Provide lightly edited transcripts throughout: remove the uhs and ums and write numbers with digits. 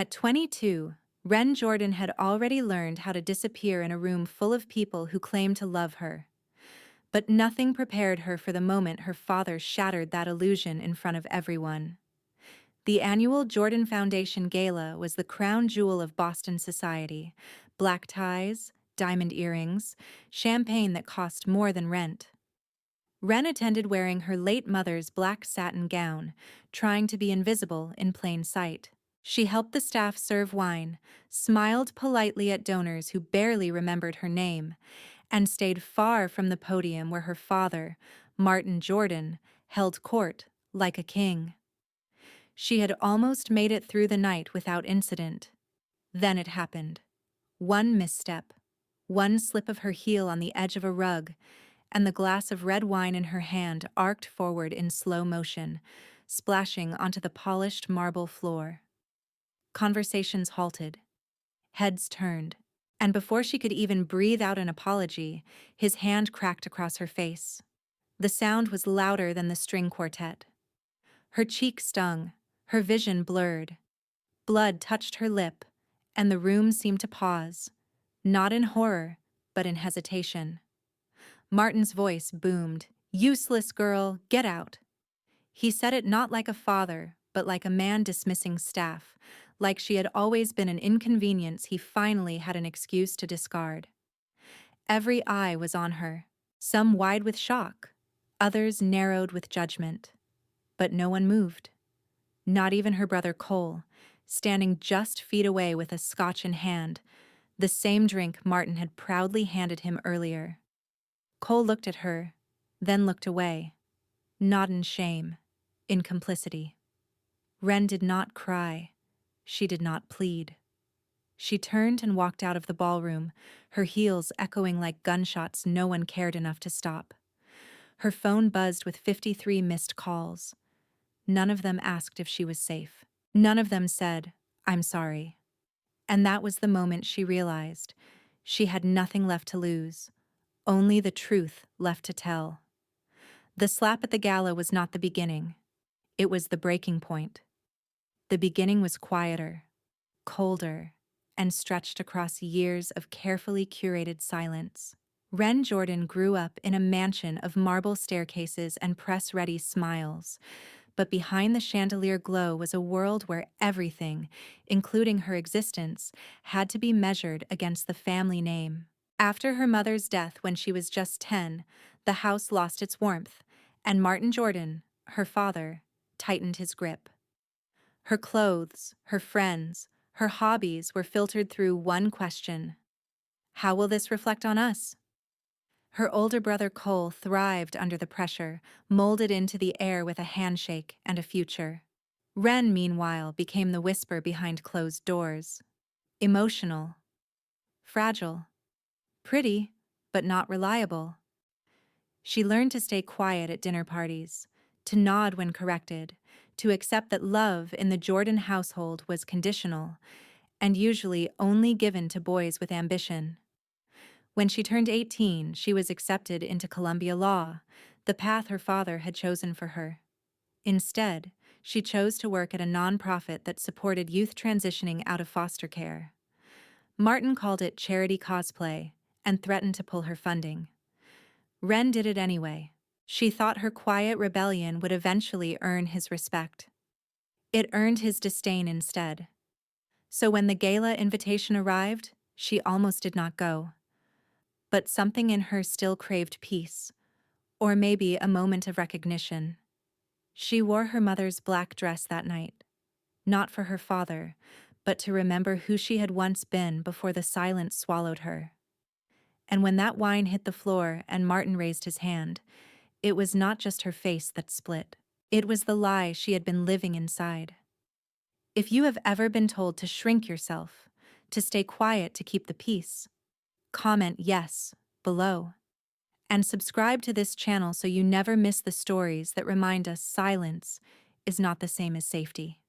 At 22, Wren Jordan had already learned how to disappear in a room full of people who claimed to love her. But nothing prepared her for the moment her father shattered that illusion in front of everyone. The annual Jordan Foundation Gala was the crown jewel of Boston society: black ties, diamond earrings, champagne that cost more than rent. Wren attended wearing her late mother's black satin gown, trying to be invisible in plain sight. She helped the staff serve wine, smiled politely at donors who barely remembered her name, and stayed far from the podium where her father, Martin Jordan, held court like a king. She had almost made it through the night without incident. Then it happened. One misstep, one slip of her heel on the edge of a rug, and the glass of red wine in her hand arced forward in slow motion, splashing onto the polished marble floor. Conversations halted. Heads turned. And before she could even breathe out an apology, his hand cracked across her face. The sound was louder than the string quartet. Her cheek stung, her vision blurred. Blood touched her lip, and the room seemed to pause, not in horror, but in hesitation. Martin's voice boomed, "Useless girl, get out." He said it not like a father, but like a man dismissing staff, like she had always been an inconvenience he finally had an excuse to discard. Every eye was on her, some wide with shock, others narrowed with judgment. But no one moved. Not even her brother Cole, standing just feet away with a scotch in hand, the same drink Martin had proudly handed him earlier. Cole looked at her, then looked away, not in shame, in complicity. Wren did not cry. She did not plead. She turned and walked out of the ballroom, her heels echoing like gunshots no one cared enough to stop. Her phone buzzed with 53 missed calls. None of them asked if she was safe. None of them said, "I'm sorry." And that was the moment she realized she had nothing left to lose, only the truth left to tell. The slap at the gala was not the beginning. It was the breaking point. The beginning was quieter, colder, and stretched across years of carefully curated silence. Wren Jordan grew up in a mansion of marble staircases and press-ready smiles, but behind the chandelier glow was a world where everything, including her existence, had to be measured against the family name. After her mother's death when she was just 10, the house lost its warmth, and Martin Jordan, her father, tightened his grip. Her clothes, her friends, her hobbies were filtered through one question: how will this reflect on us? Her older brother Cole thrived under the pressure, molded into the air with a handshake and a future. Wren, meanwhile, became the whisper behind closed doors. Emotional. Fragile. Pretty, but not reliable. She learned to stay quiet at dinner parties, to nod when corrected, to accept that love in the Jordan household was conditional, and usually only given to boys with ambition. When she turned 18, she was accepted into Columbia Law, the path her father had chosen for her. Instead, she chose to work at a nonprofit that supported youth transitioning out of foster care. Martin called it charity cosplay and threatened to pull her funding. Wren did it anyway. She thought her quiet rebellion would eventually earn his respect. It earned his disdain instead. So when the gala invitation arrived, she almost did not go. But something in her still craved peace, or maybe a moment of recognition. She wore her mother's black dress that night, not for her father, but to remember who she had once been before the silence swallowed her. And when that wine hit the floor and Martin raised his hand, it was not just her face that split. It was the lie she had been living inside. If you have ever been told to shrink yourself, to stay quiet to keep the peace, comment yes below. And subscribe to this channel so you never miss the stories that remind us silence is not the same as safety.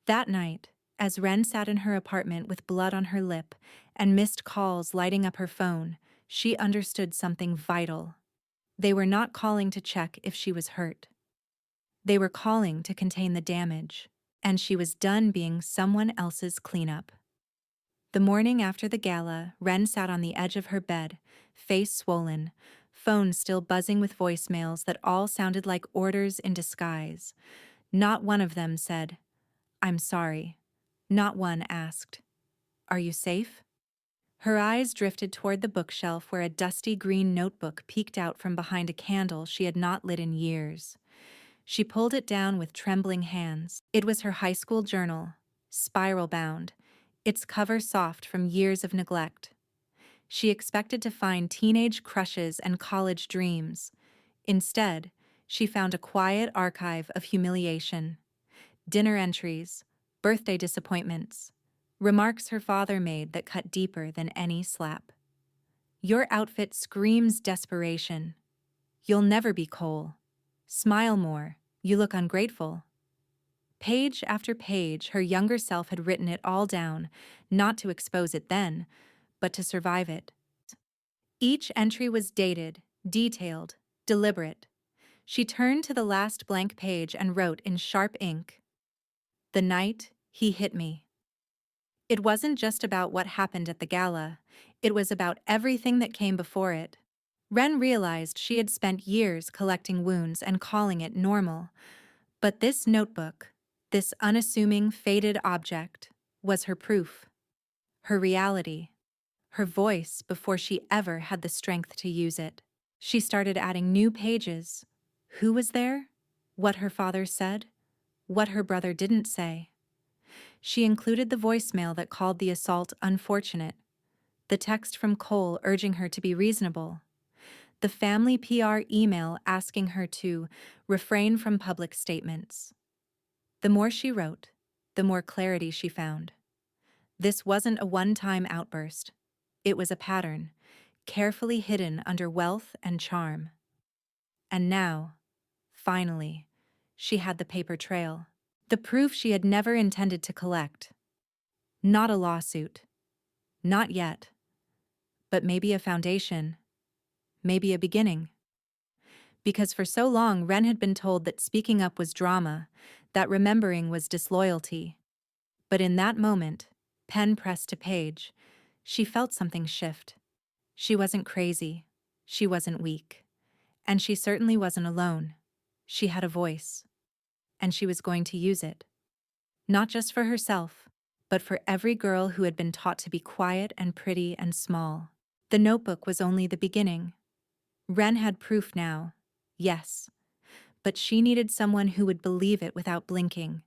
That night, as Wren sat in her apartment with blood on her lip and missed calls lighting up her phone, she understood something vital. They were not calling to check if she was hurt. They were calling to contain the damage. and she was done being someone else's cleanup. The morning after the gala, Wren sat on the edge of her bed, face swollen, phone still buzzing with voicemails that all sounded like orders in disguise. Not one of them said, "I'm sorry." Not one asked, "Are you safe?" Her eyes drifted toward the bookshelf where a dusty green notebook peeked out from behind a candle she had not lit in years. She pulled it down with trembling hands. It was her high school journal, spiral-bound, its cover soft from years of neglect. She expected to find teenage crushes and college dreams. Instead, she found a quiet archive of humiliation. Dinner entries, birthday disappointments, remarks her father made that cut deeper than any slap. "Your outfit screams desperation. You'll never be Cole. Smile more, you look ungrateful." Page after page, her younger self had written it all down, not to expose it then, but to survive it. Each entry was dated, detailed, deliberate. She turned to the last blank page and wrote in sharp ink, "The night he hit me." It wasn't just about what happened at the gala, it was about everything that came before it. Wren realized she had spent years collecting wounds and calling it normal. But this notebook, this unassuming, faded object, was her proof, her reality, her voice before she ever had the strength to use it. She started adding new pages. Who was there? What her father said? What her brother didn't say? She included the voicemail that called the assault unfortunate, the text from Cole urging her to be reasonable, the family PR email asking her to refrain from public statements. The more she wrote, the more clarity she found. This wasn't a one-time outburst. It was a pattern, carefully hidden under wealth and charm. And now, finally, she had the paper trail. The proof she had never intended to collect. Not a lawsuit. Not yet. But maybe a foundation. Maybe a beginning. Because for so long, Wren had been told that speaking up was drama, that remembering was disloyalty. But in that moment, pen pressed to page, she felt something shift. She wasn't crazy. She wasn't weak. And she certainly wasn't alone. She had a voice. And she was going to use it. Not just for herself, but for every girl who had been taught to be quiet and pretty and small. The notebook was only the beginning. Wren had proof now, yes. But she needed someone who would believe it without blinking.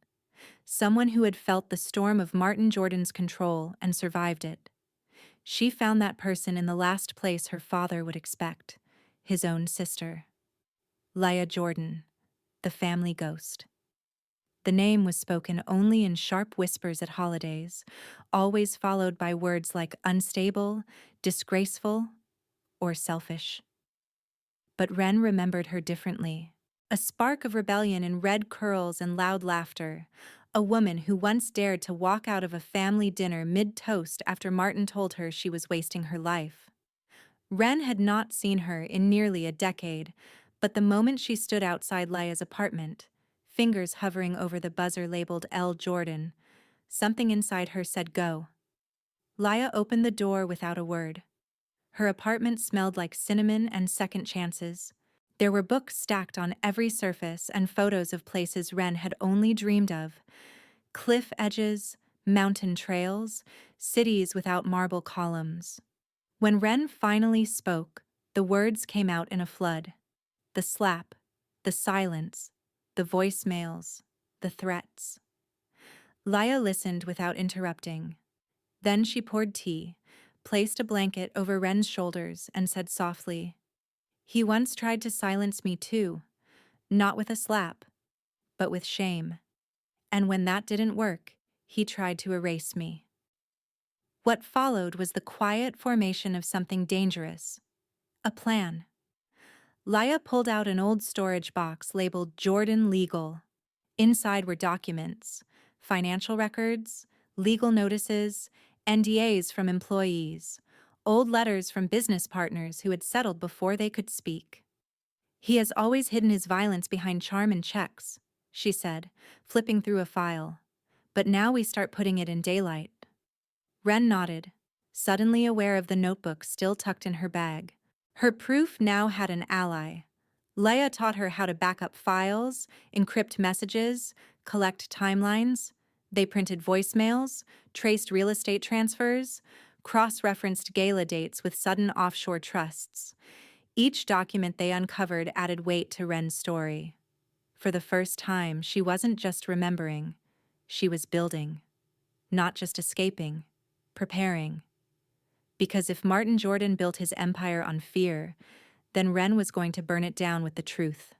Someone who had felt the storm of Martin Jordan's control and survived it. She found that person in the last place her father would expect, his own sister. Leah Jordan, the family ghost. The name was spoken only in sharp whispers at holidays, always followed by words like unstable, disgraceful, or selfish. But Wren remembered her differently. A spark of rebellion in red curls and loud laughter. A woman who once dared to walk out of a family dinner mid-toast after Martin told her she was wasting her life. Wren had not seen her in nearly a decade, but the moment she stood outside Leah's apartment, fingers hovering over the buzzer labeled L. Jordan, something inside her said go. Leah opened the door without a word. Her apartment smelled like cinnamon and second chances. There were books stacked on every surface and photos of places Wren had only dreamed of. Cliff edges, mountain trails, cities without marble columns. When Wren finally spoke, the words came out in a flood. The slap, the silence, the voicemails, the threats. Leah listened without interrupting. Then she poured tea, placed a blanket over Wren's shoulders, and said softly, "He once tried to silence me too, not with a slap, but with shame. And when that didn't work, he tried to erase me." What followed was the quiet formation of something dangerous. A plan. Leah pulled out an old storage box labeled Jordan Legal. Inside were documents, financial records, legal notices, NDAs from employees, old letters from business partners who had settled before they could speak. "He has always hidden his violence behind charm and checks," she said, flipping through a file. but now we start putting it in daylight. Ren nodded, suddenly aware of the notebook still tucked in her bag. Her proof now had an ally. Leia taught her how to back up files, encrypt messages, collect timelines. They printed voicemails, traced real estate transfers, cross-referenced gala dates with sudden offshore trusts. Each document they uncovered added weight to Ren's story. For the first time, she wasn't just remembering. She was building. Not just escaping. Preparing. Because if Martin Jordan built his empire on fear, then Ren was going to burn it down with the truth.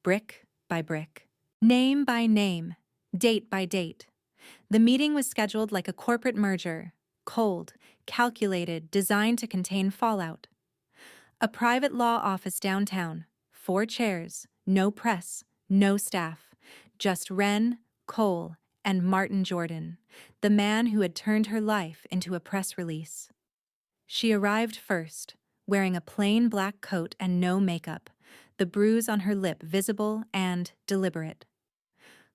Brick by brick. Name by name. Date by date. The meeting was scheduled like a corporate merger. Cold, calculated, designed to contain fallout. A private law office downtown. 4 chairs. No press. No staff. Just Ren, Cole, and Martin Jordan, the man who had turned her life into a press release. She arrived first, wearing a plain black coat and no makeup, the bruise on her lip visible and deliberate.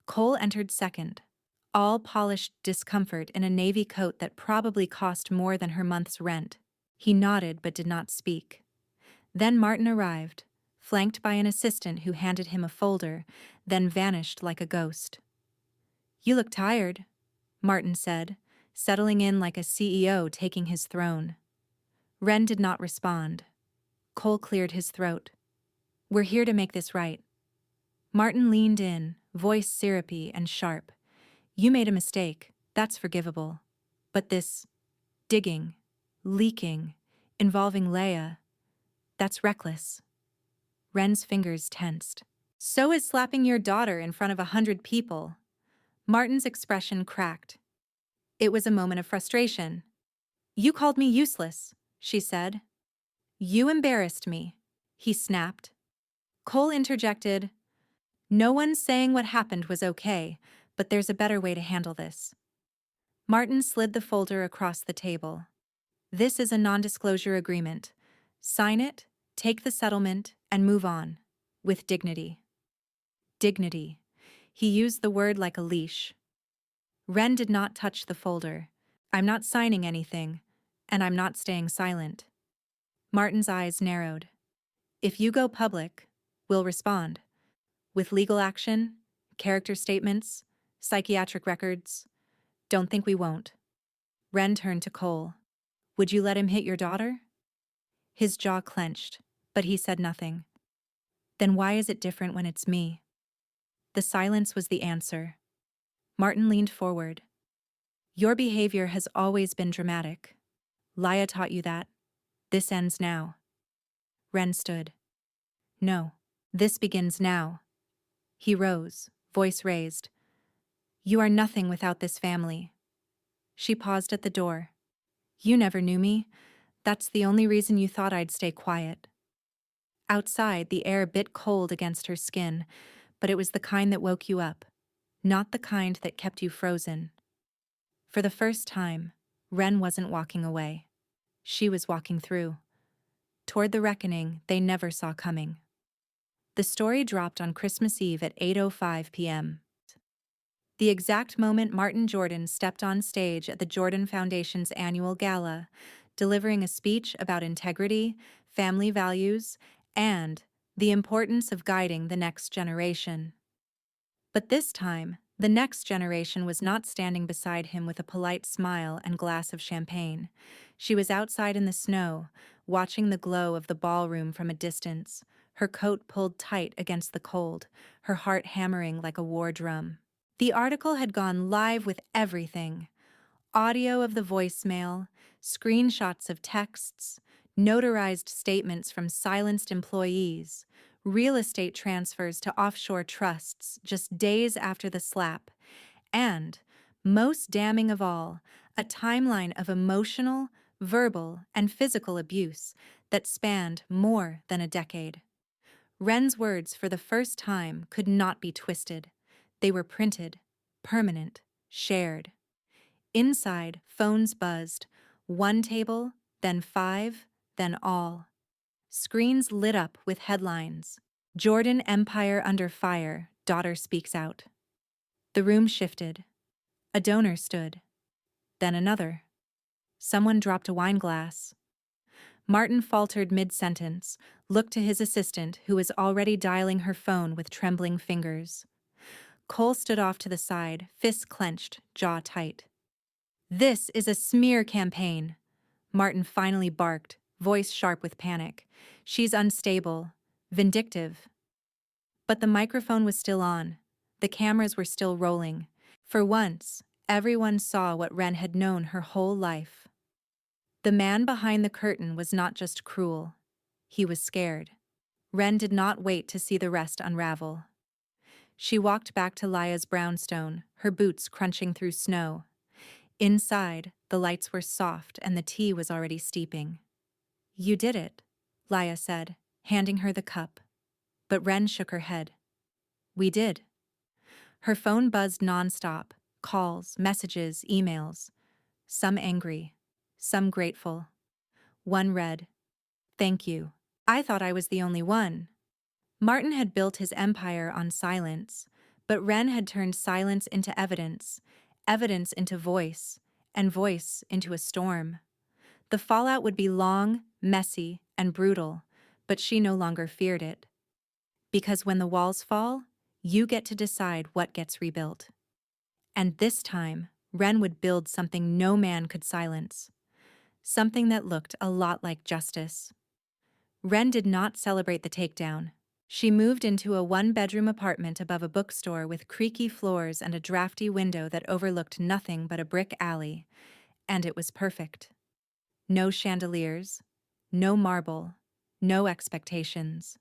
Cole entered second, all polished discomfort in a navy coat that probably cost more than her month's rent. He nodded but did not speak. Then Martin arrived, flanked by an assistant who handed him a folder, then vanished like a ghost. "You look tired," Martin said, settling in like a CEO taking his throne. Ren did not respond. Cole cleared his throat. "We're here to make this right." Martin leaned in, voice syrupy and sharp. "You made a mistake. That's forgivable. But this digging, leaking, involving Leia, that's reckless." Ren's fingers tensed. "So is slapping your daughter in front of 100 people." Martin's expression cracked. It was a moment of frustration. "You called me useless," she said. "You embarrassed me," he snapped. Cole interjected, "No one's saying what happened was okay, but there's a better way to handle this." Martin slid the folder across the table. "This is a non-disclosure agreement. Sign it, take the settlement, and move on. With dignity." Dignity. He used the word like a leash. Ren did not touch the folder. "I'm not signing anything, and I'm not staying silent." Martin's eyes narrowed. "If you go public, we'll respond. With legal action, character statements, psychiatric records. Don't think we won't." Ren turned to Cole. "Would you let him hit your daughter?" His jaw clenched, but he said nothing. "Then why is it different when it's me?" The silence was the answer. Martin leaned forward. "Your behavior has always been dramatic. Leia taught you that. This ends now." Ren stood. "No, this begins now." He rose, voice raised. "You are nothing without this family." She paused at the door. "You never knew me. That's the only reason you thought I'd stay quiet." Outside, the air bit cold against her skin, but it was the kind that woke you up, not the kind that kept you frozen. For the first time, Ren wasn't walking away. She was walking through, toward the reckoning they never saw coming. The story dropped on Christmas Eve at 8:05 p.m. The exact moment Martin Jordan stepped on stage at the Jordan Foundation's annual gala, delivering a speech about integrity, family values, and the importance of guiding the next generation. But this time, the next generation was not standing beside him with a polite smile and glass of champagne. She was outside in the snow, watching the glow of the ballroom from a distance, her coat pulled tight against the cold, her heart hammering like a war drum. The article had gone live with everything: audio of the voicemail, screenshots of texts, notarized statements from silenced employees, real estate transfers to offshore trusts just days after the slap, and, most damning of all, a timeline of emotional, verbal, and physical abuse that spanned more than a decade. Ren's words, for the first time, could not be twisted. They were printed, permanent, shared. Inside, phones buzzed. 1 table, then 5, then all. Screens lit up with headlines. "Jordan Empire under fire, daughter speaks out." The room shifted. A donor stood. Then another. Someone dropped a wine glass. Martin faltered mid-sentence, looked to his assistant, who was already dialing her phone with trembling fingers. Cole stood off to the side, fists clenched, jaw tight. "This is a smear campaign," Martin finally barked, voice sharp with panic. "She's unstable, vindictive." But the microphone was still on. The cameras were still rolling. For once, everyone saw what Wren had known her whole life. The man behind the curtain was not just cruel. He was scared. Wren did not wait to see the rest unravel. She walked back to Laya's brownstone, her boots crunching through snow. Inside, the lights were soft and the tea was already steeping. "You did it," Laya said, handing her the cup. But Wren shook her head. "We did." Her phone buzzed nonstop, calls, messages, emails. Some angry, some grateful. One read, "Thank you. I thought I was the only one." Martin had built his empire on silence, but Wren had turned silence into evidence, evidence into voice, and voice into a storm. The fallout would be long, messy, and brutal, but she no longer feared it. Because when the walls fall, you get to decide what gets rebuilt. And this time, Wren would build something no man could silence. Something that looked a lot like justice. Wren did not celebrate the takedown. She moved into a one-bedroom apartment above a bookstore with creaky floors and a drafty window that overlooked nothing but a brick alley, and it was perfect. No chandeliers, no marble, no expectations.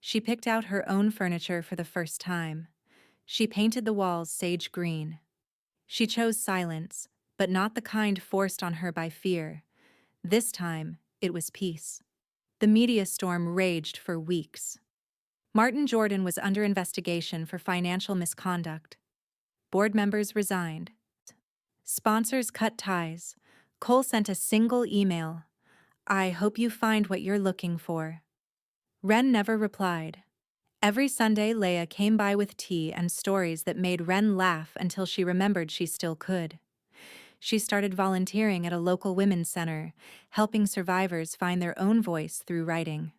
She picked out her own furniture for the first time. She painted the walls sage green. She chose silence, but not the kind forced on her by fear. This time, it was peace. The media storm raged for weeks. Martin Jordan was under investigation for financial misconduct. Board members resigned. Sponsors cut ties. Cole sent a single email. "I hope you find what you're looking for." Wren never replied. Every Sunday, Leia came by with tea and stories that made Wren laugh until she remembered she still could. She started volunteering at a local women's center, helping survivors find their own voice through writing.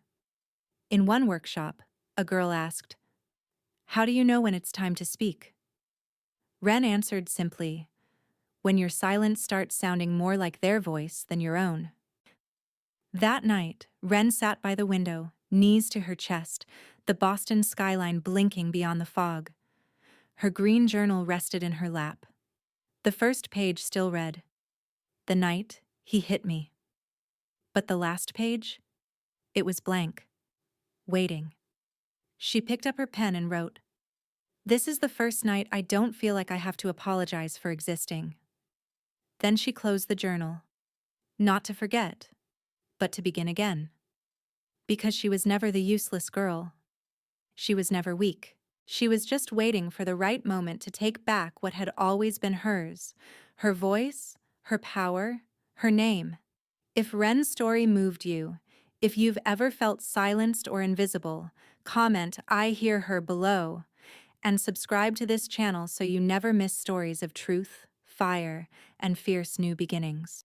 In one workshop, a girl asked, "How do you know when it's time to speak?" Wren answered simply, "When your silence starts sounding more like their voice than your own." That night, Wren sat by the window, knees to her chest, the Boston skyline blinking beyond the fog. Her green journal rested in her lap. The first page still read, "The night he hit me." But the last page? It was blank. Waiting. She picked up her pen and wrote, "This is the first night I don't feel like I have to apologize for existing." Then she closed the journal. Not to forget, but to begin again. Because she was never the useless girl. She was never weak. She was just waiting for the right moment to take back what had always been hers, her voice, her power, her name. If Wren's story moved you, if you've ever felt silenced or invisible, comment "I hear her" below, and subscribe to this channel so you never miss stories of truth, fire, and fierce new beginnings.